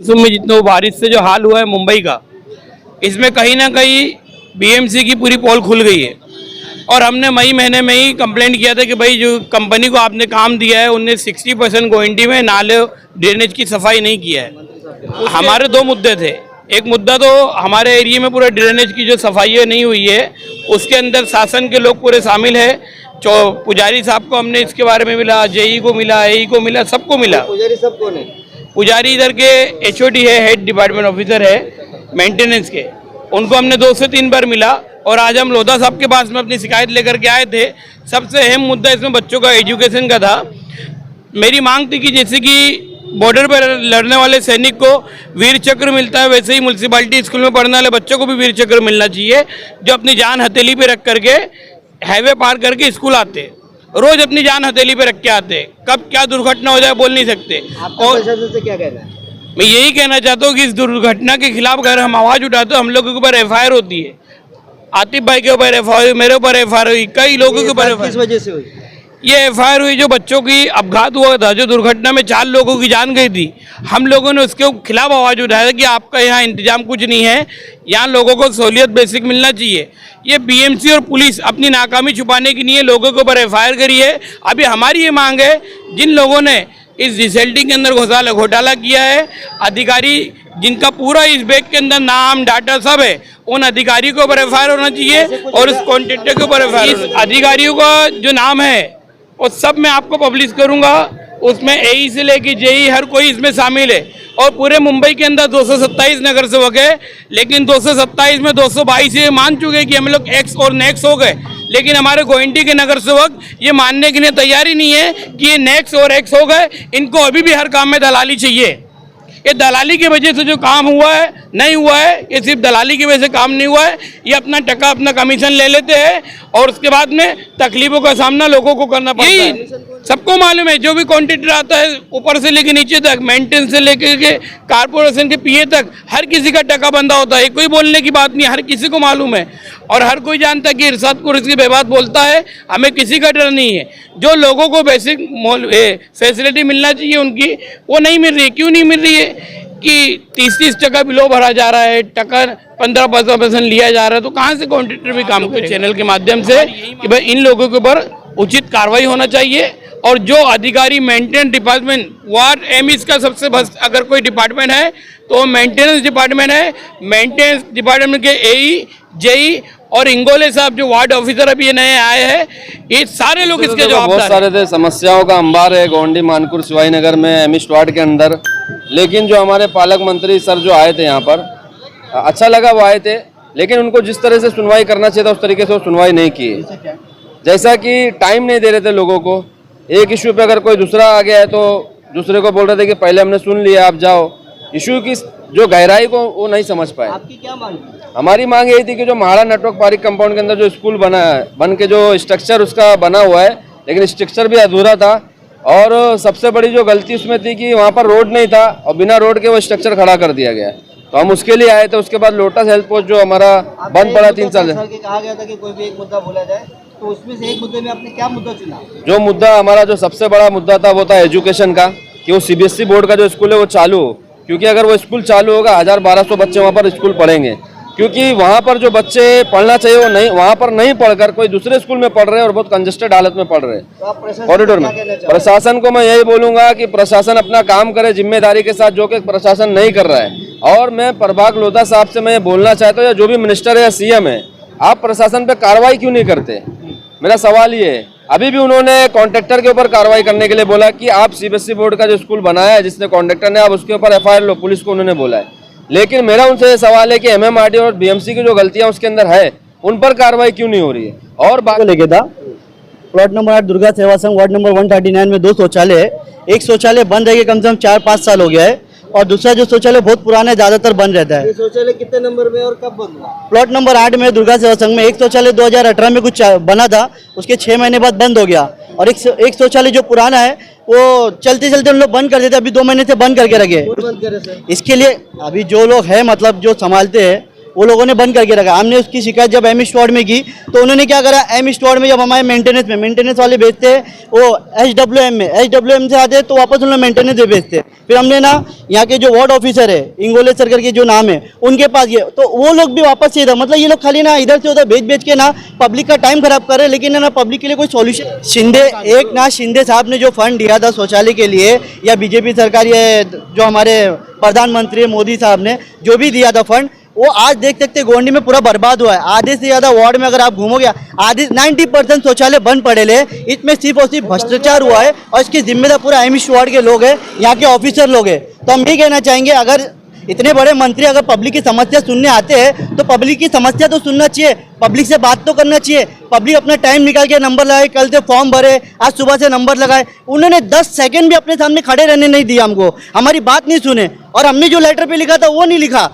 Monsoon में जितना बारिश से जो हाल हुआ है मुंबई का, इसमें कहीं ना कहीं बीएमसी की पूरी पोल खुल गई है। और हमने मई महीने में ही कंप्लेंट किया था कि भाई जो कंपनी को आपने काम दिया है उनने 60% गोइंडी में नाले ड्रेनेज की सफाई नहीं किया है। हमारे दो मुद्दे थे। एक मुद्दा तो हमारे एरिया में पूरे ड्रेनेज की जो सफाई नहीं हुई है, उसके अंदर शासन के लोग पूरे शामिल है। पुजारी साहब को हमने इसके बारे में मिला, जेई को मिला, एई को मिला, सबको मिला। पुजारी सब कौन है? पुजारी इधर के एचओडी है, हेड डिपार्टमेंट ऑफिसर है मेंटेनेंस के, उनको हमने 2 से 3 बार मिला। और आज हम लोधा साहब के पास में अपनी शिकायत लेकर के आए थे। सबसे अहम मुद्दा इसमें बच्चों का एजुकेशन का था। मेरी मांग थी कि जैसे कि बॉर्डर पर लड़ने वाले सैनिक को वीर चक्र मिलता है, वैसे ही म्यूनसिपालिटी स्कूल में पढ़ने वाले बच्चों को भी वीर चक्र मिलना चाहिए, जो अपनी जान हथेली पे रख करके हाईवे पार करके स्कूल आते, रोज अपनी जान हथेली पे रख के आते। कब क्या दुर्घटना हो जाए बोल नहीं सकते। और से क्या कहना है? मैं यही कहना चाहता हूँ कि इस दुर्घटना के खिलाफ अगर हम आवाज उठाते हम लोगों के ऊपर एफआईआर होती है। आतिफ भाई के ऊपर एफआईआर, मेरे ऊपर एफआईआर हुई, कई लोगों के ऊपर। किस वजह से हुई ये एफआईआर हुई? जो बच्चों की अपघात हुआ था, जो दुर्घटना में 4 लोगों की जान गई थी, हम लोगों ने उसके खिलाफ आवाज उठाया कि आपका यहाँ इंतजाम कुछ नहीं है, यहाँ लोगों को सहूलियत बेसिक मिलना चाहिए। ये बीएमसी और पुलिस अपनी नाकामी छुपाने के लिए लोगों के ऊपर एफआईआर करी है। अभी हमारी ये मांग है, जिन लोगों ने इस रिजल्टिंग के अंदर घोटाला किया है, अधिकारी जिनका पूरा इस बैग के अंदर नाम डाटा सब है, उन अधिकारियों के ऊपर एफआईआर होना चाहिए और उस कॉन्ट्रैक्टर के ऊपर एफआईआर। अधिकारियों का जो नाम है वो सब मैं आपको पब्लिश करूंगा। उसमें एई से लेके जेई हर कोई इसमें शामिल है। और पूरे मुंबई के अंदर 227 नगर सेवक है, लेकिन 227 में 222 ये मान चुके कि हम लोग एक्स और नेक्स हो गए। लेकिन हमारे गोइंडी के नगर सेवक ये मानने के लिए तैयार ही नहीं है कि ये नेक्स और एक्स हो गए। इनको अभी भी हर काम में दलाली चाहिए। ये दलाली की वजह से जो काम हुआ है नहीं हुआ है, ये सिर्फ दलाली की वजह से काम नहीं हुआ है। ये अपना टका अपना कमीशन ले लेते हैं और उसके बाद में तकलीफों का सामना लोगों को करना पड़ता है। सबको मालूम है, जो भी कॉन्ट्रैक्टर आता है ऊपर से लेके नीचे तक, मेंटेनेंस से लेकर के कारपोरेशन के पीए तक, हर किसी का टका बंधा होता है। कोई बोलने की बात नहीं, हर किसी को मालूम है और हर कोई जानता है कि इरशाद को इसकी बेबात बोलता है। हमें किसी का डर नहीं है। जो लोगों को बेसिक फैसिलिटी मिलना चाहिए उनकी, वो नहीं मिल रही है। क्यों नहीं मिल रही है? कि 30-30 टका बिलो भरा जा रहा है, टका 15% लिया जा रहा है। तो कहाँ से कॉन्ट्रैक्टर भी काम करे? चैनल के माध्यम से कि भाई इन लोगों के ऊपर उचित कार्रवाई होना चाहिए। और जो अधिकारी मेंटेनेंस डिपार्टमेंट, वार्ड एम इसका सबसे बस अगर कोई डिपार्टमेंट है तो मेंटेनेंस डिपार्टमेंट है। मेंटेनेंस डिपार्टमेंट के एई, जेई और इंगोले साहब जो वार्ड ऑफिसर अभी नए आए हैं, ये सारे लोग इसके जवाबदार हैं। बहुत सारे थे, समस्याओं का अंबार है गोंडी, मानपुर, शिवाजी नगर में, एमिस्ट वार्ड के अंदर। लेकिन जो हमारे पालक मंत्री सर जो आए थे यहाँ पर, अच्छा लगा वो आए थे, लेकिन उनको जिस तरह से सुनवाई करना चाहिए था उस तरीके से वो सुनवाई नहीं की। जैसा कि टाइम नहीं दे रहे थे लोगों को। एक इश्यू पे अगर कोई दूसरा आ गया है तो दूसरे को बोल रहे थे कि पहले हमने सुन लिया, आप जाओ। इश्यू की जो गहराई को वो नहीं समझ पाए। आपकी क्या मांग है? हमारी मांग यही थी कि जो महाड़ा नेटवर्क पार्क कंपाउंड के अंदर जो स्कूल बना है, बन के जो स्ट्रक्चर उसका बना हुआ है, लेकिन स्ट्रक्चर भी अधूरा था। और सबसे बड़ी जो गलती उसमें थी कि वहाँ पर रोड नहीं था और बिना रोड के वो स्ट्रक्चर खड़ा कर दिया गया। तो हम उसके लिए आए थे। उसके बाद लोटस हेल्थ पोस्ट जो हमारा बंद पड़ा 3 साल से, कहा गया था कि कोई भी एक मुद्दा बोला जाए, तो उसमें से एक मुद्दे में आपने क्या मुद्दा चुना? जो मुद्दा हमारा जो सबसे बड़ा मुद्दा था वो था एजुकेशन का, कि वो सीबीएसई बोर्ड का जो स्कूल है वो चालू हो। क्योंकि अगर वो स्कूल चालू होगा 1000-1200 बच्चे वहाँ पर स्कूल पढ़ेंगे। क्योंकि वहाँ पर जो बच्चे पढ़ना चाहिए वो नहीं, वहाँ पर नहीं पढ़कर कोई दूसरे स्कूल में पढ़ रहे हैं और बहुत कंजेस्टेड हालत में पढ़ रहे हैं कॉरिडोर में। प्रशासन को मैं यही बोलूँगा कि प्रशासन अपना काम करे जिम्मेदारी के साथ, जो कि प्रशासन नहीं कर रहा है। और मैं प्रभाग लोधा साहब से मैं ये बोलना चाहता हूँ, या जो भी मिनिस्टर है या सीएम है, आप प्रशासन पर कार्रवाई क्यों नहीं करते? मेरा सवाल ये है। अभी भी उन्होंने कॉन्ट्रैक्टर के ऊपर कार्रवाई करने के लिए बोला कि आप सीबीएसई बोर्ड का जो स्कूल बनाया है जिसने कॉन्ट्रैक्टर ने, आप उसके ऊपर एफआईआर लो, पुलिस को उन्होंने बोला है। लेकिन मेरा उनसे ये सवाल है कि एमएमआरडी और बीएमसी की जो गलतियां उसके अंदर है उन पर कार्रवाई क्यों नहीं हो रही है? और बात लेके था प्लॉट नंबर 8 दुर्गा सेवा संघ वार्ड नंबर 139 में 2 शौचालय है। एक शौचालय बंद रह गया कम से कम 4-5 साल हो गया है और दूसरा जो शौचालय बहुत पुराना है, ज्यादातर बंद रहता है। ये शौचालय कितने नंबर में और कब बंद हुआ? प्लॉट नंबर 8 में दुर्गा सेवा संघ में एक शौचालय 2018 में कुछ बना था, उसके 6 महीने बाद बंद हो गया। और एक शौचालय जो पुराना है वो चलते चलते उन लोग बंद कर देते, अभी 2 महीने से बंद करके रखे। इसके लिए अभी जो लोग हैं, मतलब जो संभालते हैं, वो लोगों ने बंद करके रखा। हमने उसकी शिकायत जब एम स्टूवर्ड में की तो उन्होंने क्या करा, एम स्टूवर्ड में जब हमारे मेंटेनेंस वाले भेजते हैं वो एचडब्ल्यूएम से आते हैं तो वापस उन्होंने मेंटेनेंस में भेजते हैं। फिर हमने ना यहाँ के जो वार्ड ऑफिसर है इंगोले सर करके जो नाम है उनके पास गए तो वो लोग भी वापस से इधर, मतलब ये लोग खाली ना इधर से उधर भेज के ना पब्लिक का टाइम खराब कर रहे हैं, लेकिन ना पब्लिक के लिए कोई सॉल्यूशन। शिंदे साहब ने जो फंड दिया था शौचालय के लिए, या बीजेपी सरकार ये जो हमारे प्रधानमंत्री मोदी साहब ने जो भी दिया था फंड, वो आज देख सकते गोंडी में पूरा बर्बाद हुआ है। आधे से ज़्यादा वार्ड में अगर आप घूमोगे आधे 90% शौचालय बंद पड़े ले, इसमें सिर्फ और सिर्फ भ्रष्टाचार हुआ है और इसकी जिम्मेदार पूरा एम वार्ड के लोग हैं, यहाँ के ऑफिसर लोग हैं। तो हम ये कहना चाहेंगे अगर इतने बड़े मंत्री अगर पब्लिक की समस्या सुनने आते हैं तो पब्लिक की समस्या तो सुनना चाहिए, पब्लिक से बात तो करना चाहिए। पब्लिक अपना टाइम निकाल के नंबर लगाए, कल से फॉर्म भरे, आज सुबह से नंबर लगाए, उन्होंने 10 सेकंड भी अपने सामने खड़े रहने नहीं दिया हमको, हमारी बात नहीं सुने और हमने जो लेटर पे लिखा था वो नहीं लिखा।